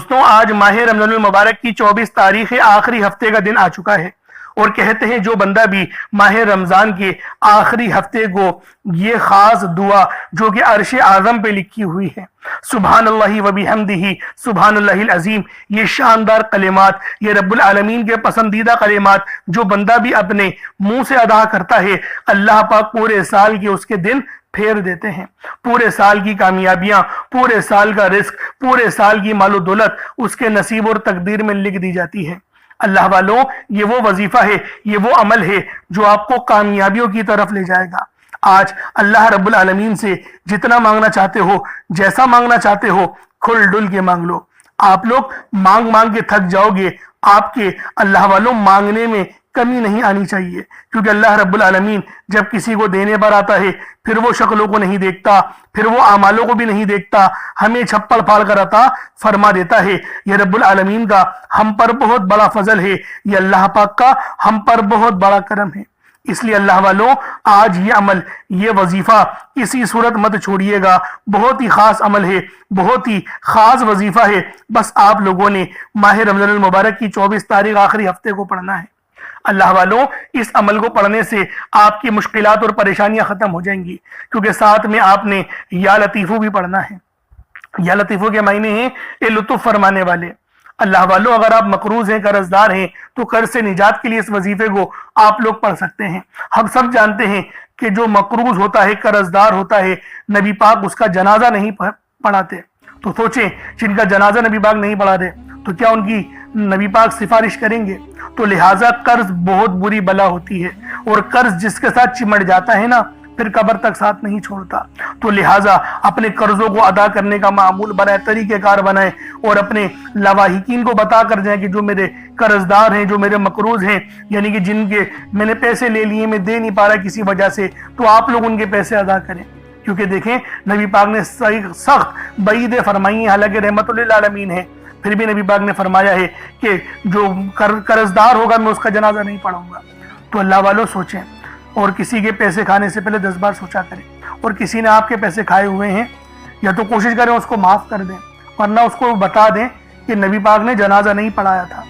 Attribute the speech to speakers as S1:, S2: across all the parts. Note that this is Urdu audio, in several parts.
S1: دوستوں آج ماہ رمضان المبارک کی 24 تاریخ آخری ہفتے کا دن آ چکا ہے اور کہتے ہیں جو بندہ بھی ماہ رمضان کے آخری ہفتے کو یہ خاص دعا جو کہ عرش اعظم پہ لکھی ہوئی ہے، سبحان اللہ و بحمدہ سبحان اللہ العظیم، یہ شاندار کلمات، یہ رب العالمین کے پسندیدہ کلمات جو بندہ بھی اپنے منہ سے ادا کرتا ہے، اللہ پاک پورے سال کے اس کے دن پھیر دیتے ہیں۔ پورے سال کی کامیابیاں، پورے سال کا رزق، پورے سال کی مال و دولت اس کے نصیب اور تقدیر میں لکھ دی جاتی ہے۔ اللہ والوں، یہ وہ وظیفہ ہے، یہ وہ عمل ہے جو آپ کو کامیابیوں کی طرف لے جائے گا۔ آج اللہ رب العالمین سے جتنا مانگنا چاہتے ہو، جیسا مانگنا چاہتے ہو، کھل ڈل کے مانگ لو۔ آپ لوگ مانگ مانگ کے تھک جاؤ گے، آپ کے اللہ والوں مانگنے میں کمی نہیں آنی چاہیے، کیونکہ اللہ رب العالمین جب کسی کو دینے پر آتا ہے پھر وہ شکلوں کو نہیں دیکھتا، پھر وہ اعمالوں کو بھی نہیں دیکھتا، ہمیں چھپڑ پھاڑ کر عطا فرما دیتا ہے۔ یہ رب العالمین کا ہم پر بہت بڑا فضل ہے، یہ اللہ پاک کا ہم پر بہت بڑا کرم ہے۔ اس لیے اللہ والوں، آج یہ عمل، یہ وظیفہ کسی صورت مت چھوڑیے گا، بہت ہی خاص عمل ہے، بہت ہی خاص وظیفہ ہے۔ بس آپ لوگوں نے ماہ رمضان المبارک کی 24 تاریخ آخری ہفتے کو پڑھنا ہے۔ اللہ والوں، اس عمل کو پڑھنے سے آپ کی مشکلات اور پریشانیاں ختم ہو جائیں گی، کیونکہ ساتھ میں آپ نے یا لطیفو بھی پڑھنا ہے۔ یا لطیفو کے معنی ہیں اے لطف فرمانے والے۔ اللہ والوں، اگر آپ مقروض ہیں، قرض دار ہیں، تو قرض سے نجات کے لیے اس وظیفے کو آپ لوگ پڑھ سکتے ہیں۔ ہم سب جانتے ہیں کہ جو مقروض ہوتا ہے، قرض دار ہوتا ہے، نبی پاک اس کا جنازہ نہیں پڑھاتے۔ تو سوچیں، جن کا جنازہ نبی پاک نہیں پڑھا دے تو کیا ان کی نبی پاک سفارش کریں گے؟ تو لہٰذا قرض بہت بری بلا ہوتی ہے، اور قرض جس کے ساتھ چمٹ جاتا ہے نا، پھر قبر تک ساتھ نہیں چھوڑتا۔ تو لہٰذا اپنے قرضوں کو ادا کرنے کا معمول بنائے، طریقہ کار بنائے، اور اپنے لواحقین کو بتا کر جائیں کہ جو میرے قرض دار ہیں، جو میرے مقروض ہیں، یعنی کہ جن کے میں نے پیسے لے لیے، میں دے نہیں پا رہا کسی وجہ سے، تو آپ لوگ ان کے پیسے ادا کریں۔ کیونکہ دیکھیں، نبی پاک نے سخت وعیدیں فرمائی ہیں، حالانکہ رحمت للعالمین ہے، پھر بھی نبی پاک نے فرمایا ہے کہ جو قرض دار ہوگا میں اس کا جنازہ نہیں پڑھوں گا۔ تو اللہ والوں سوچیں، اور کسی کے پیسے کھانے سے پہلے 10 بار سوچا کریں، اور کسی نے آپ کے پیسے کھائے ہوئے ہیں یا تو کوشش کریں اس کو معاف کر دیں، ورنہ اس کو بتا دیں کہ نبی پاک نے جنازہ نہیں پڑھایا تھا،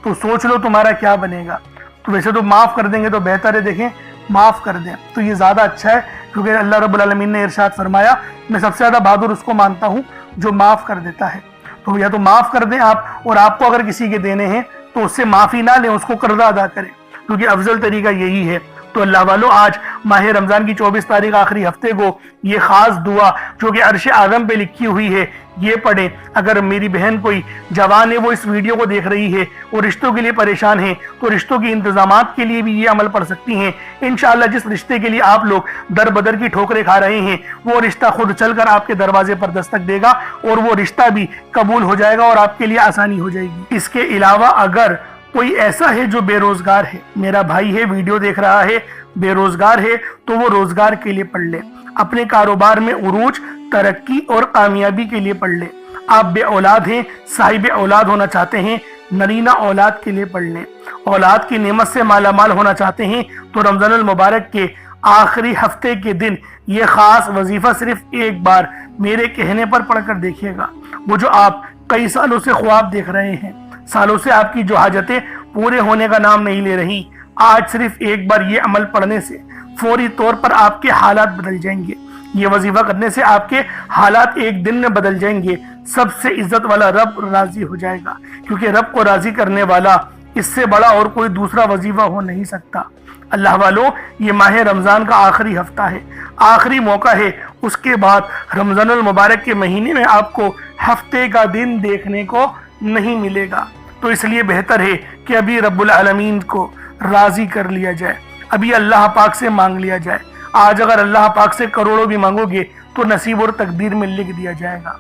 S1: تو سوچ لو تمہارا کیا بنے گا۔ تو ویسے تو معاف کر دیں گے تو بہتر ہے، دیکھیں معاف کر دیں تو یہ زیادہ اچھا ہے، کیونکہ اللہ رب العالمین نے ارشاد فرمایا میں سب سے زیادہ بہادر اس کو مانتا ہوں جو معاف کر دیتا ہے۔ تو یا تو معاف کر دیں آپ، اور آپ کو اگر کسی کے دینے ہیں تو اس سے معافی نہ لیں، اس کو قرضہ ادا کریں، کیونکہ افضل طریقہ یہی ہے۔ تو اللہ والوں، آج ماہ رمضان کی 24 تاریخ آخری ہفتے کو یہ خاص دعا جو کہ عرش اعظم پہ لکھی ہوئی ہے یہ پڑھیں۔ اگر میری بہن کوئی جوان ہے، وہ اس ویڈیو کو دیکھ رہی ہے اور رشتوں کے لیے پریشان ہے، تو رشتوں کی انتظامات کے لیے بھی یہ عمل پڑھ سکتی ہیں۔ انشاءاللہ جس رشتے کے لیے آپ لوگ در بدر کی ٹھوکریں کھا رہے ہیں، وہ رشتہ خود چل کر آپ کے دروازے پر دستک دے گا، اور وہ رشتہ بھی قبول ہو جائے گا اور آپ کے لیے آسانی ہو جائے گی۔ اس کے علاوہ اگر کوئی ایسا ہے جو بے روزگار ہے، میرا بھائی ہے، ویڈیو دیکھ رہا ہے، بے روزگار ہے، تو وہ روزگار کے لیے پڑھ لے، اپنے کاروبار میں عروج، ترقی اور کامیابی کے لیے پڑھ لے۔ آپ بے اولاد ہیں، صاحب اولاد ہونا چاہتے ہیں، نرینہ اولاد کے لیے پڑھ لیں۔ اولاد کی نعمت سے مالا مال ہونا چاہتے ہیں تو رمضان المبارک کے آخری ہفتے کے دن یہ خاص وظیفہ صرف ایک بار میرے کہنے پر پڑھ کر دیکھیے گا۔ وہ جو آپ کئی سالوں سے خواب دیکھ رہے ہیں، سالوں سے آپ کی جو حاجتیں پورے ہونے کا نام نہیں لے رہی، آج صرف ایک بار یہ عمل پڑھنے سے فوری طور پر آپ کے حالات بدل جائیں گے۔ یہ وظیفہ کرنے سے آپ کے حالات ایک دن میں بدل جائیں گے۔ سب سے عزت والا رب راضی ہو جائے گا، کیونکہ رب کو راضی کرنے والا اس سے بڑا اور کوئی دوسرا وظیفہ ہو نہیں سکتا۔ اللہ والوں، یہ ماہ رمضان کا آخری ہفتہ ہے، آخری موقع ہے۔ اس کے بعد رمضان المبارک کے مہینے میں آپ کو ہفتے کا دن دیکھنے کو نہیں ملے گا۔ تو اس لیے بہتر ہے کہ ابھی رب العالمین کو راضی کر لیا جائے، ابھی اللہ پاک سے مانگ لیا جائے۔ آج اگر اللہ پاک سے کروڑوں بھی مانگو گے تو نصیب اور تقدیر میں لکھ دیا جائے گا۔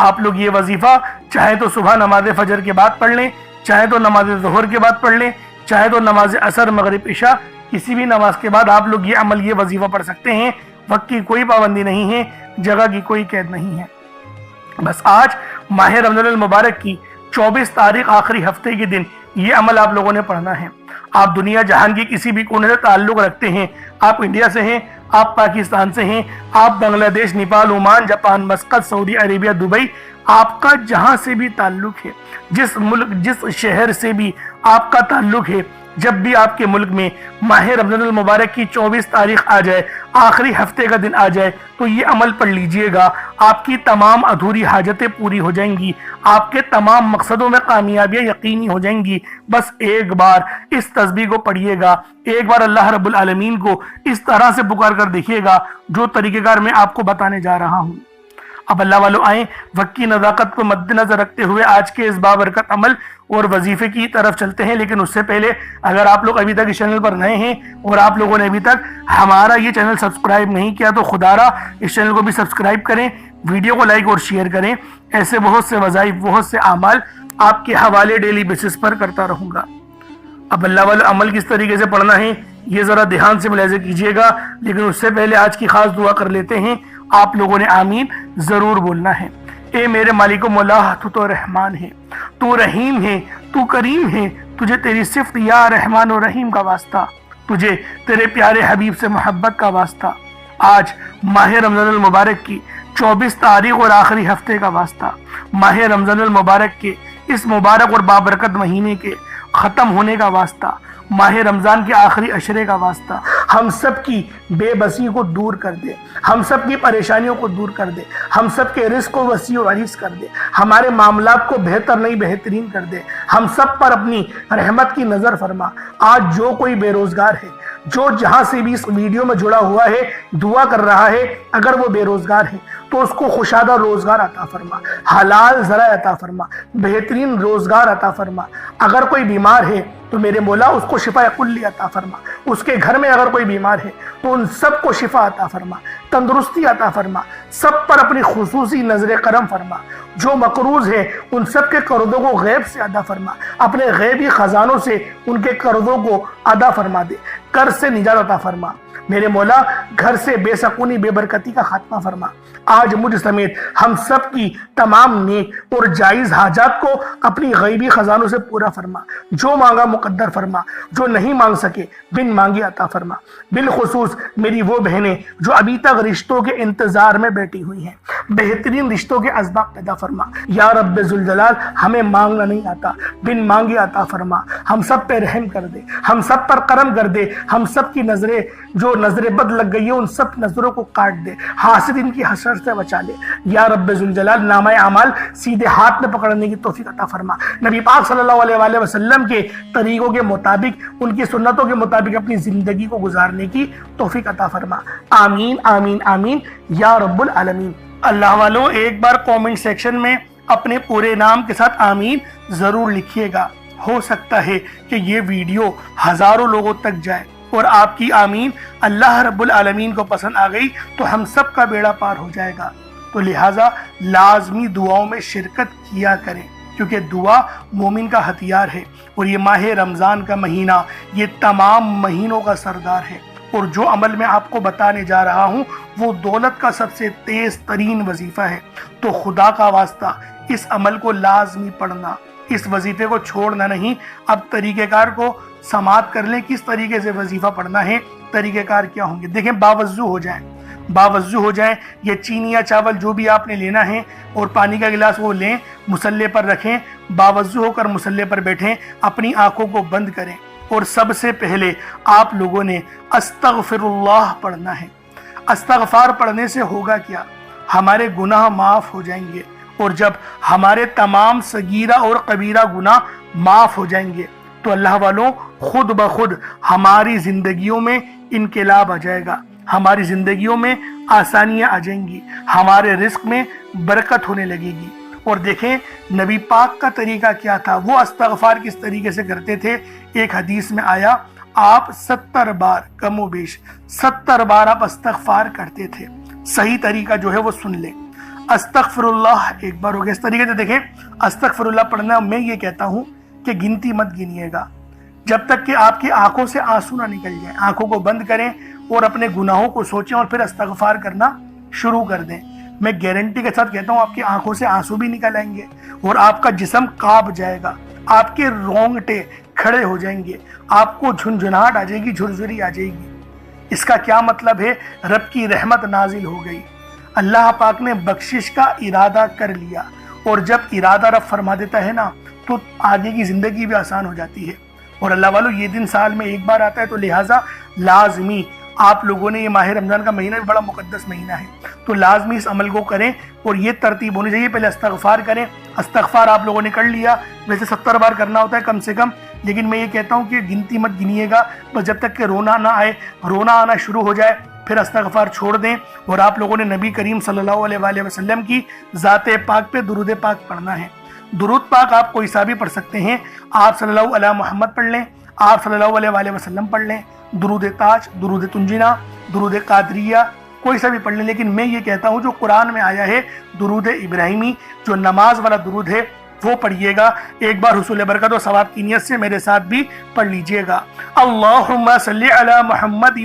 S1: آپ لوگ یہ وظیفہ چاہے تو صبح نماز فجر کے بعد پڑھ لیں، چاہے تو نماز ظہر کے بعد پڑھ لیں، چاہے تو نماز عصر، مغرب، عشاء، کسی بھی نماز کے بعد آپ لوگ یہ عمل، یہ وظیفہ پڑھ سکتے ہیں۔ وقت کی کوئی پابندی نہیں ہے، جگہ کی کوئی قید نہیں ہے۔ بس آج ماہ رمضان المبارک کی 24 تاریخ آخری ہفتے کے دن یہ عمل آپ لوگوں نے پڑھنا ہے۔ آپ دنیا جہان کی کسی بھی کونے سے تعلق رکھتے ہیں، آپ انڈیا سے ہیں آپ پاکستان سے ہیں، آپ بنگلہ دیش، نیپال، عمان، جاپان، مسقط، سعودی عربیہ، دبئی، آپ کا جہاں سے بھی تعلق ہے، جس ملک جس شہر سے بھی آپ کا تعلق ہے، جب بھی آپ کے ملک میں ماہ رمضان المبارک کی 24 تاریخ آ جائے، آخری ہفتے کا دن آ جائے، تو یہ عمل پڑھ لیجئے گا، آپ کی تمام ادھوری حاجتیں پوری ہو جائیں گی، آپ کے تمام مقصدوں میں کامیابیاں یقینی ہو جائیں گی۔ بس ایک بار اس تسبیح کو پڑھیے گا، ایک بار اللہ رب العالمین کو اس طرح سے پکار کر دیکھیے گا جو طریقہ کار میں آپ کو بتانے جا رہا ہوں۔ اب اللہ والو آئیں، وقت کی نزاکت کو مد نظر رکھتے ہوئے آج کے اس بابرکت عمل اور وظیفے کی طرف چلتے ہیں۔ لیکن اس سے پہلے اگر آپ لوگ ابھی تک اس چینل پر نئے ہیں اور آپ لوگوں نے ابھی تک ہمارا یہ چینل سبسکرائب نہیں کیا تو خدا را اس چینل کو بھی سبسکرائب کریں، ویڈیو کو لائک اور شیئر کریں۔ ایسے بہت سے وظائف، بہت سے اعمال آپ کے حوالے ڈیلی بیسس پر کرتا رہوں گا۔ اب اللہ والو عمل کس طریقے سے پڑھنا ہے یہ ذرا دھیان سے ملاحظہ کیجئے گا، لیکن اس سے پہلے آج کی خاص دعا کر لیتے ہیں۔ آپ لوگوں نے آمین ضرور بولنا ہے۔ اے میرے مالک و مولا، تو رحمان ہے، تو رحیم ہے، تو کریم ہے، تجھے تیری صفت یا رحمان و رحیم کا واسطہ، تجھے تیرے پیارے حبیب سے محبت کا واسطہ، آج ماہ رمضان المبارک کی 24 تاریخ اور آخری ہفتے کا واسطہ، ماہ رمضان المبارک کے اس مبارک اور بابرکت مہینے کے ختم ہونے کا واسطہ، ماہ رمضان کے آخری عشرے کا واسطہ، ہم سب کی بے بسی کو دور کر دے، ہم سب کی پریشانیوں کو دور کر دے، ہم سب کے رزق کو وسیع و عریض کر دے، ہمارے معاملات کو بہتر نہیں بہترین کر دے، ہم سب پر اپنی رحمت کی نظر فرما۔ آج جو کوئی بے روزگار ہے، جو جہاں سے بھی اس ویڈیو میں جڑا ہوا ہے، دعا کر رہا ہے، اگر وہ بے روزگار ہے تو اس کو خوشادہ روزگار عطا فرما، حلال ذرائع عطا فرما، بہترین روزگار عطا فرما۔ اگر کوئی بیمار ہے تو میرے مولا اس کو شفا کلی عطا فرما، اس کے گھر میں اگر کوئی بیمار ہے تو ان سب کو شفا عطا فرما، تندرستی عطا فرما، سب پر اپنی خصوصی نظر کرم فرما۔ جو مقروض ہے ان سب کے قرضوں کو غیب سے ادا فرما، اپنے غیبی خزانوں سے ان کے قرضوں کو ادا فرما دے، قرض سے نجات عطا فرما۔ میرے مولا گھر سے بے سکونی، بے برکتی کا خاتمہ فرما۔ آج مجھ سمیت ہم سب کی تمام نیک اور جائز حاجات کو اپنی غیبی خزانوں سے پورا فرما، جو مانگا مقدر فرما، جو نہیں مانگ سکے بن مانگی عطا فرما۔ بالخصوص میری وہ بہنیں جو ابھی تک رشتوں کے انتظار میں بیٹھی ہوئی ہیں، بہترین رشتوں کے اسباب پیدا فرما۔ یا رب ذوالجلال، ہمیں مانگنا نہیں آتا، بن مانگی عطا فرما۔ ہم سب پہ رحم کر دے، ہم سب پر کرم کر دے، ہم سب کی نظریں جو نظر بد لگ گئی ہے ان سب نظروں کو کاٹ دے، حاسد ان کی حسد سے بچا لے۔ یا رب ذوالجلال، نامہ اعمال سیدھے ہاتھ میں پکڑنے کی توفیق عطا فرما۔ نبی پاک صلی اللہ علیہ وآلہ وسلم کے طریقوں کے مطابق، ان کی سنتوں کے مطابق اپنی زندگی کو گزارنے کی توفیق عطا فرما۔ آمین آمین آمین یا رب العالمین۔ اللہ والوں، ایک بار کومنٹ سیکشن میں اپنے پورے نام کے ساتھ آمین ضرور لکھیے گا۔ ہو سکتا ہے کہ یہ ویڈیو ہزاروں لوگوں تک جائے اور آپ کی آمین اللہ رب العالمین کو پسند آ گئی تو ہم سب کا بیڑا پار ہو جائے گا۔ تو لہٰذا لازمی دعاؤں میں شرکت کیا کریں، کیونکہ دعا مومن کا ہتھیار ہے، اور یہ ماہ رمضان کا مہینہ یہ تمام مہینوں کا سردار ہے۔ اور جو عمل میں آپ کو بتانے جا رہا ہوں وہ دولت کا سب سے تیز ترین وظیفہ ہے۔ تو خدا کا واسطہ اس عمل کو لازمی پڑھنا، اس وظیفے کو چھوڑنا نہیں۔ اب طریقہ کار کو سماعت کر لیں، کس طریقے سے وظیفہ پڑھنا ہے، طریقہ کار کیا ہوں گے۔ دیکھیں، باوضو ہو جائیں، باوضو ہو جائیں، یہ چینی یا چاول جو بھی آپ نے لینا ہے اور پانی کا گلاس وہ لیں، مصلے پر رکھیں، باوضو ہو کر مصلے پر بیٹھیں، اپنی آنکھوں کو بند کریں، اور سب سے پہلے آپ لوگوں نے استغفر اللہ پڑھنا ہے۔ استغفار پڑھنے سے ہوگا کیا؟ ہمارے گناہ معاف ہو جائیں گے، اور جب ہمارے تمام صغیرہ اور کبیرہ گناہ معاف ہو جائیں گے تو اللہ والوں خود بخود ہماری زندگیوں میں انقلاب آ جائے گا، ہماری زندگیوں میں آسانیاں آ جائیں گی، ہمارے رزق میں برکت ہونے لگے گی۔ اور دیکھیں نبی پاک کا طریقہ کیا تھا، وہ استغفار کس طریقے سے کرتے تھے۔ ایک حدیث میں آیا آپ 70 بار، کم و بیش 70 بار آپ استغفار کرتے تھے۔ صحیح طریقہ جو ہے وہ سن لیں۔ استغفر اللہ ایک بار ہو گیا۔ اس طریقے سے دیکھیں، استغفر اللہ پڑھنا میں یہ کہتا ہوں کہ گنتی مت گنیے گا جب تک کہ آپ کی آنکھوں سے آنسو نہ نکل جائیں۔ آنکھوں کو بند کریں اور اپنے گناہوں کو سوچیں اور پھر استغفار کرنا شروع کر دیں۔ میں گارنٹی کے ساتھ کہتا ہوں آپ کی آنکھوں سے آنسو بھی نکل آئیں گے اور آپ کا جسم کانپ جائے گا، آپ کے رونگٹے کھڑے ہو جائیں گے، آپ کو جھنجھناہٹ آ جائے گی، جھرجھری آ جائے گی۔ اس کا کیا مطلب ہے؟ رب کی رحمت نازل ہو گئی، اللہ پاک نے بخشش کا ارادہ کر لیا، اور جب ارادہ رب فرما دیتا ہے نا تو آگے کی زندگی بھی آسان ہو جاتی ہے۔ اور اللہ والو یہ دن سال میں ایک بار آتا ہے، تو لہٰذا لازمی آپ لوگوں نے، یہ ماہ رمضان کا مہینہ بھی بڑا مقدس مہینہ ہے، تو لازمی اس عمل کو کریں، اور یہ ترتیب ہونی چاہیے۔ پہلے استغفار کریں، استغفار آپ لوگوں نے کر لیا، ویسے 70 بار کرنا ہوتا ہے کم سے کم، لیکن میں یہ کہتا ہوں کہ گنتی مت گنیے گا، بس جب تک کہ رونا نہ آئے، رونا آنا شروع ہو جائے پھر استغفار چھوڑ دیں، اور آپ لوگوں نے نبی کریم صلی اللہ علیہ وآلہ وسلم کی ذات پاک پہ درود پاک پڑھنا ہے۔ درود پاک آپ کوئی سا بھی پڑھ سکتے ہیں، آپ صلی اللہ علیہ محمد پڑھ لیں، آپ صلی اللہ علیہ وآلہ وسلم پڑھ لیں، درود تاج، درود تنجنا، درود قادریہ، کوئی سا بھی پڑھ لیں، لیکن میں یہ کہتا ہوں جو قرآن میں آیا ہے درود ابراہیمی، جو نماز والا درود ہے وہ پڑھیے گا۔ ایک بار حصول برکت و ثواب کی نیت سے میرے ساتھ بھی پڑھ لیجئے گا۔ اللہم صلی علی محمد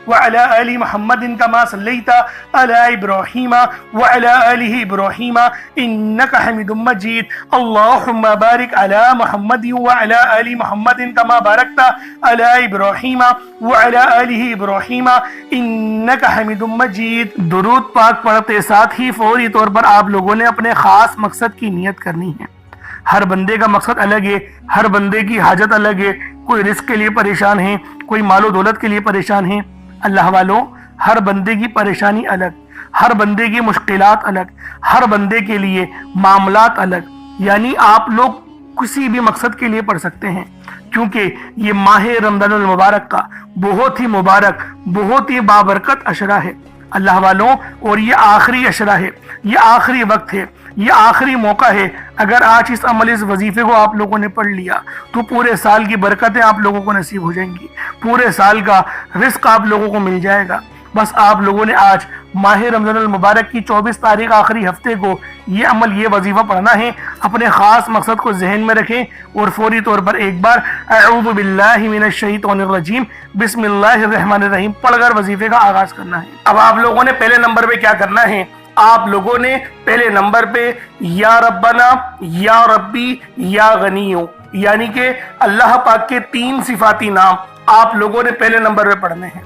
S1: وعلی آل محمد کما صلیت علی ابراہیم وعلی آل ابراہیم انک حمید مجید۔ اللہم بارک علی محمد وعلی آل محمد کما بارکت علی ابراہیم وعلی آل ابراہیم انک حمید مجید۔ درود پاک پڑھتے ساتھ ہی فوری طور پر آپ لوگوں نے اپنے خاص مقصد کی نیت کرنی ہے۔ ہر بندے کا مقصد الگ ہے، ہر بندے کی حاجت الگ ہے، کوئی رزق کے لیے پریشان ہے، کوئی مال و دولت کے لیے پریشان ہے۔ اللہ والوں، ہر بندے کی پریشانی الگ، ہر بندے کی مشکلات الگ، ہر بندے کے لیے معاملات الگ، یعنی آپ لوگ کسی بھی مقصد کے لیے پڑھ سکتے ہیں، کیونکہ یہ ماہ رمضان المبارک کا بہت ہی مبارک، بہت ہی بابرکت عشرہ ہے اللہ والوں، اور یہ آخری عشرہ ہے، یہ آخری وقت ہے، یہ آخری موقع ہے۔ اگر آج اس عمل، اس وظیفے کو آپ لوگوں نے پڑھ لیا تو پورے سال کی برکتیں آپ لوگوں کو نصیب ہو جائیں گی، پورے سال کا رزق آپ لوگوں کو مل جائے گا۔ بس آپ لوگوں نے آج ماہ رمضان المبارک کی 24 تاریخ آخری ہفتے کو یہ عمل، یہ وظیفہ پڑھنا ہے۔ اپنے خاص مقصد کو ذہن میں رکھیں اور فوری طور پر ایک بار اعوذ باللہ من الشیطان الرجیم بسم اللہ الرحمن الرحیم پڑھ کر وظیفے کا آغاز کرنا ہے۔ اب آپ لوگوں نے پہلے نمبر پہ کیا کرنا ہے؟ آپ لوگوں نے پہلے نمبر پہ یا ربنا، یا ربی، یا غنیو، یعنی کہ اللہ پاک کے 3 صفاتی نام آپ لوگوں نے پہلے نمبر پہ پڑھنے ہیں۔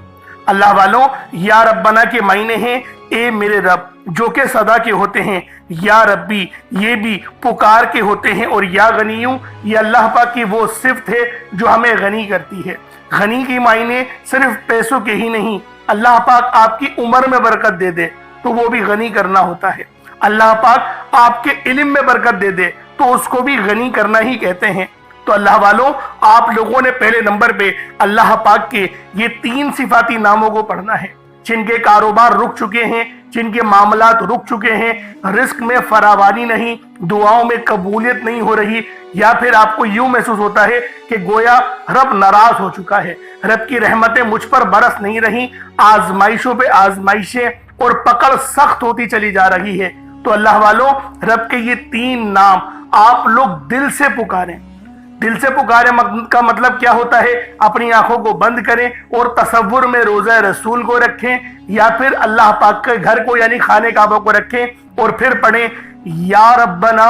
S1: اللہ والوں، یا ربنا کے معنی ہیں اے میرے رب، جو کہ صدا کے ہوتے ہیں، یا ربی یہ بھی پکار کے ہوتے ہیں، اور یا غنیو یہ اللہ پاک کی وہ صفت ہے جو ہمیں غنی کرتی ہے۔ غنی کی معنی صرف پیسوں کے ہی نہیں، اللہ پاک آپ کی عمر میں برکت دے دے تو وہ بھی غنی کرنا ہوتا ہے، اللہ پاک آپ کے علم میں برکت دے دے تو اس کو بھی غنی کرنا ہی کہتے ہیں۔ تو اللہ والوں، آپ لوگوں نے پہلے نمبر پہ اللہ پاک کے یہ 3 صفاتی ناموں کو پڑھنا ہے، جن کے کاروبار رک چکے ہیں، جن کے معاملات رک چکے ہیں، رزق میں فراوانی نہیں، دعاؤں میں قبولیت نہیں ہو رہی، یا پھر آپ کو یوں محسوس ہوتا ہے کہ گویا رب ناراض ہو چکا ہے، رب کی رحمتیں مجھ پر برس نہیں رہی، آزمائشوں پہ آزمائشیں اور پکڑ سخت ہوتی چلی جا رہی ہے، تو اللہ والوں، رب کے یہ 3 نام آپ لوگ دل سے پکاریں۔ دل سے پکارے کا مطلب کیا ہوتا ہے؟ اپنی آنکھوں کو بند کریں اور تصور میں روضہ رسول کو رکھیں، یا پھر اللہ پاک کے گھر کو یعنی خانہ کعبہ کو رکھیں، اور پھر پڑھیں یا ربنا،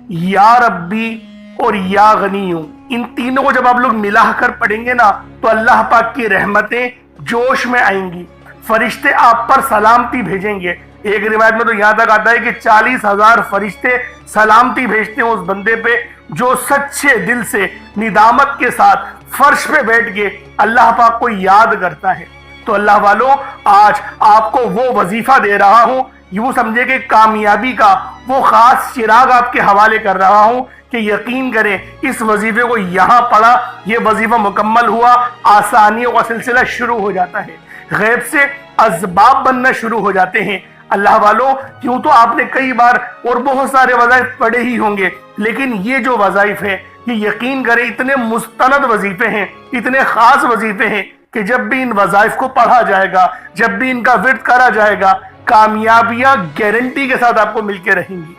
S1: یا ربی اور یا غنیو۔ ان تینوں کو جب آپ لوگ ملا کر پڑھیں گے نا تو اللہ پاک کی رحمتیں جوش میں آئیں گی، فرشتے آپ پر سلامتی بھیجیں گے۔ ایک روایت میں تو یہاں تک آتا ہے کہ 40,000 فرشتے سلامتی بھیجتے ہیں اس بندے پہ جو سچے دل سے ندامت کے ساتھ فرش پہ بیٹھ کے اللہ پاک کو یاد کرتا ہے۔ تو اللہ والوں، آج آپ کو وہ وظیفہ دے رہا ہوں، یوں سمجھے کہ کامیابی کا وہ خاص چراغ آپ کے حوالے کر رہا ہوں کہ یقین کریں اس وظیفے کو یہاں پڑھا، یہ وظیفہ مکمل ہوا، آسانیوں کا سلسلہ شروع ہو جاتا ہے، غیب سے اسباب بننا شروع ہو جاتے ہیں۔ اللہ والوں، کیوں تو آپ نے کئی بار اور بہت سارے وظائف پڑھے ہی ہوں گے، لیکن یہ جو وظائف ہیں یہ یقین کریں اتنے مستند وظیفے ہیں، اتنے خاص وظیفے ہیں کہ جب بھی ان وظائف کو پڑھا جائے گا، جب بھی ان کا ورد کرا جائے گا، کامیابیاں گارنٹی کے ساتھ آپ کو مل کے رہیں گی۔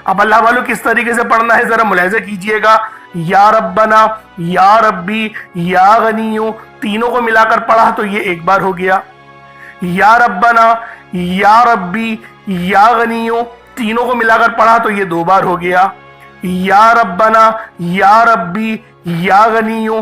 S1: اب اللہ والوں کس طریقے سے پڑھنا ہے ذرا ملاحظہ کیجئے گا۔ یا ربنا، یا ربی، یا غنیو، تینوں کو ملا کر پڑھا تو یہ ایک بار ہو گیا۔ یا ربنا، یا ربی، یا غنیو، تینوں کو ملا کر پڑھا تو یہ 2 بار ہو گیا۔ یا ربنا، یا ربی، یا غنیو،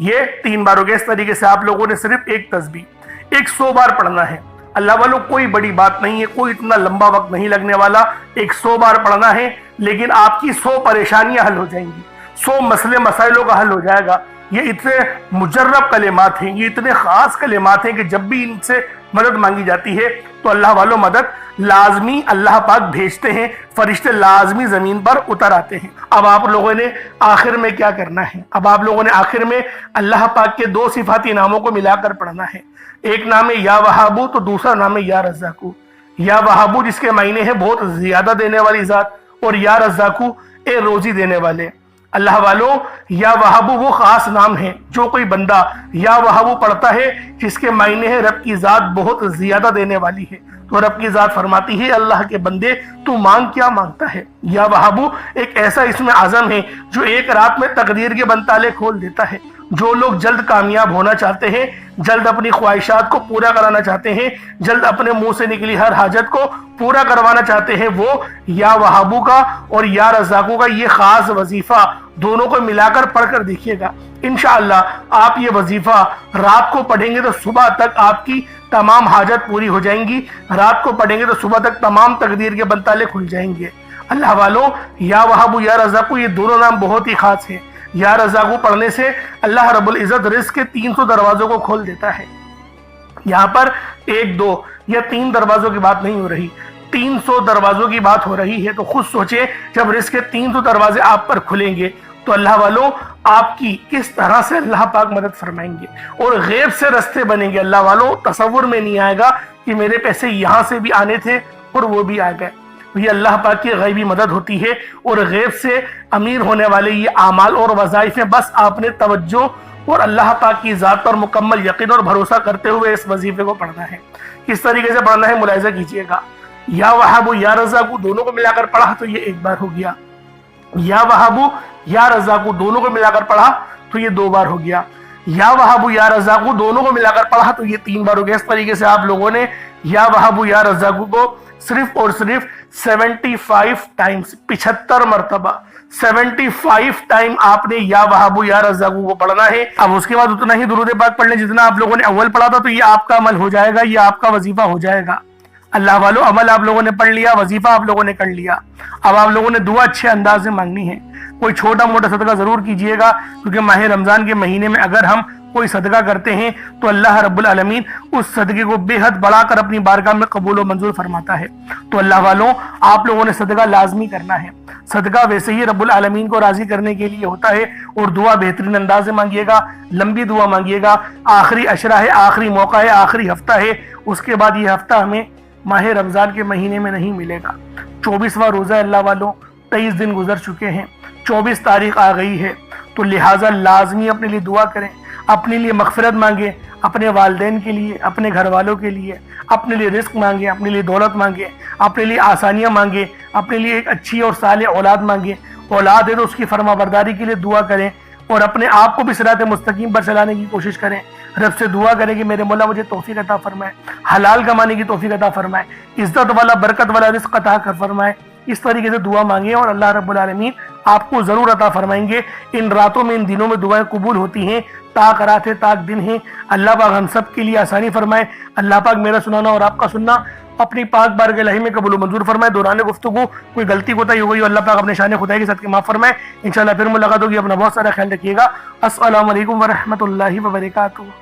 S1: یہ 3 بار ہو گیا۔ اس طریقے سے آپ لوگوں نے صرف ایک تسبیح 100 بار پڑھنا ہے۔ اللہ والوں کوئی بڑی بات نہیں ہے، کوئی اتنا لمبا وقت نہیں لگنے والا، 100 بار پڑھنا ہے، لیکن آپ کی 100 پریشانیاں حل ہو جائیں گی، 100 مسئلے مسائلوں کا حل ہو جائے گا۔ یہ اتنے مجرب کلمات ہیں، یہ اتنے خاص کلمات ہیں کہ جب بھی ان سے مدد مانگی جاتی ہے تو اللہ والوں مدد لازمی اللہ پاک بھیجتے ہیں، فرشتے لازمی زمین پر اتر آتے ہیں۔ اب آپ لوگوں نے آخر میں کیا کرنا ہے؟ اب آپ لوگوں نے آخر میں اللہ پاک کے 2 صفاتی ناموں کو ملا کر پڑھنا ہے۔ ایک نام ہے یا وہابو، تو دوسرا نام ہے یا رزاقو۔ یا وہابو جس کے معنی ہے بہت زیادہ دینے والی ذات، اور یا رزاقو اے روزی دینے والے۔ اللہ والوں یا وہابو وہ خاص نام ہے، جو کوئی بندہ یا وہابو پڑھتا ہے جس کے معنی ہے رب کی ذات بہت زیادہ دینے والی ہے، تو رب کی ذات فرماتی ہے اللہ کے بندے تو مانگ کیا مانگتا ہے۔ یا وہابو ایک ایسا اسم اعظم ہے جو ایک رات میں تقدیر کے بند تالے کھول دیتا ہے۔ جو لوگ جلد کامیاب ہونا چاہتے ہیں، جلد اپنی خواہشات کو پورا کرانا چاہتے ہیں، جلد اپنے منہ سے نکلی ہر حاجت کو پورا کروانا چاہتے ہیں، وہ یا وہابو کا اور یا رزاقو کا یہ خاص وظیفہ دونوں کو ملا کر پڑھ کر دیکھیے گا۔ انشاءاللہ آپ یہ وظیفہ رات کو پڑھیں گے تو صبح تک آپ کی تمام حاجت پوری ہو جائیں گی، رات کو پڑھیں گے تو صبح تک تمام تقدیر کے بند تالے کھل جائیں گے۔ اللہ والوں یا وہابو یا رزاقو یہ دونوں نام بہت ہی خاص ہیں۔ یا رزاقو پڑھنے سے اللہ رب العزت رزق کے 300 دروازوں کو کھول دیتا ہے۔ یہاں پر 1 2 یا 3 دروازوں کی بات نہیں ہو رہی، 300 دروازوں کی بات ہو رہی ہے۔ تو خود سوچیں جب رزق کے 300 دروازے آپ پر کھلیں گے تو اللہ والوں آپ کی کس طرح سے اللہ پاک مدد فرمائیں گے، اور غیب سے رستے بنیں گے۔ اللہ والوں تصور میں نہیں آئے گا کہ میرے پیسے یہاں سے بھی آنے تھے اور وہ بھی آ گئے۔ یہ اللہ پاک کی غیبی مدد ہوتی ہے، اور غیب سے امیر ہونے والے یہ اعمال اور وظائف ہیں۔ بس آپ نے توجہ اور اللہ پاک کی ذات پر مکمل یقین اور بھروسہ کرتے ہوئے اس وظیفے کو پڑھنا ہے۔ کس طریقے سے پڑھنا ہے ملاحظہ کیجئے گا۔ یا وہابو یا رزاقو دونوں کو ملا کر پڑھا تو یہ 1 بار ہو گیا، یا وہابو یا رزاقو دونوں کو ملا کر پڑھا تو یہ 2 بار ہو گیا، یا وہابو یا رزاقو دونوں کو ملا کر پڑھا تو یہ 3 بار ہو گیا۔ اس طریقے سے آپ لوگوں نے یا وہابو یا رزاقو کو صرف اور صرف 75 ٹائمز 75 مرتبہ 75 ٹائم آپ نے یا وہابو یا رزاقو کو پڑھنا ہے۔ اب اس کے بعد اتنا ہی درود پاک پڑھ لیں جتنا آپ لوگوں نے اول پڑھا تھا، تو یہ آپ کا عمل ہو جائے گا، یہ آپ کا وظیفہ ہو جائے گا۔ اللہ والو عمل آپ لوگوں نے پڑھ لیا، وظیفہ آپ لوگوں نے کر لیا۔ اب آپ لوگوں نے دعا اچھے انداز سے مانگنی ہے۔ کوئی چھوٹا موٹا صدقہ ضرور کیجئے گا، کیونکہ ماہ رمضان کے مہینے میں اگر ہم کوئی صدقہ کرتے ہیں تو اللہ رب العالمین اس صدقے کو بے حد بڑھا کر اپنی بارگاہ میں قبول و منظور فرماتا ہے۔ تو اللہ والوں آپ لوگوں نے صدقہ لازمی کرنا ہے۔ صدقہ ویسے ہی رب العالمین کو راضی کرنے کے لیے ہوتا ہے، اور دعا بہترین انداز سے مانگیے گا، لمبی دعا مانگیے گا۔ آخری عشرہ ہے، آخری موقع ہے، آخری ہفتہ ہے، اس کے بعد یہ ہفتہ ہمیں ماہ رمضان کے مہینے میں نہیں ملے گا۔ 24واں روزہ اللہ والوں، 23 دن گزر چکے ہیں، 24 تاریخ آ گئی ہے، تو لہٰذا لازمی اپنے لیے دعا کریں، اپنے لیے مغفرت مانگیں، اپنے والدین کے لیے، اپنے گھر والوں کے لیے، اپنے لیے رزق مانگیں، اپنے لیے دولت مانگیں، اپنے لیے آسانیاں مانگیں، اپنے لیے ایک اچھی اور صالح اولاد مانگیں۔ اولاد ہے تو اس کی فرما برداری کے لیے دعا کریں، اور اپنے آپ کو بھی صراط مستقیم پر چلانے کی کوشش کریں۔ رب سے دعا کریں کہ میرے مولا مجھے توفیق عطا فرمائے، حلال کمانے کی توفیق عطا فرمائے، عزت والا برکت والا رزق عطا کر فرمائے۔ اس طریقے سے دعا مانگیں اور اللہ رب العالمین آپ کو ضرور عطا فرمائیں گے۔ ان راتوں میں، ان دنوں میں دعائیں قبول ہوتی ہیں، تاک رات ہے، تاک دن ہیں۔ اللہ پاک ہم سب کے لیے آسانی فرمائے۔ اللہ پاک میرا سنانا اور آپ کا سننا اپنی پاک بارگاہ الہی میں قبول و منظور فرمائے۔ دوران گفتگو کوئی غلطی کوتاہی ہو گئی ہو، اللہ پاک اپنے شان خدائی کے ساتھ کے معاف فرمائے۔ انشاءاللہ پھر ملاقات ہوگی، اپنا بہت سارا خیال رکھیے گا۔ السلام علیکم ورحمۃ اللہ وبرکاتہ۔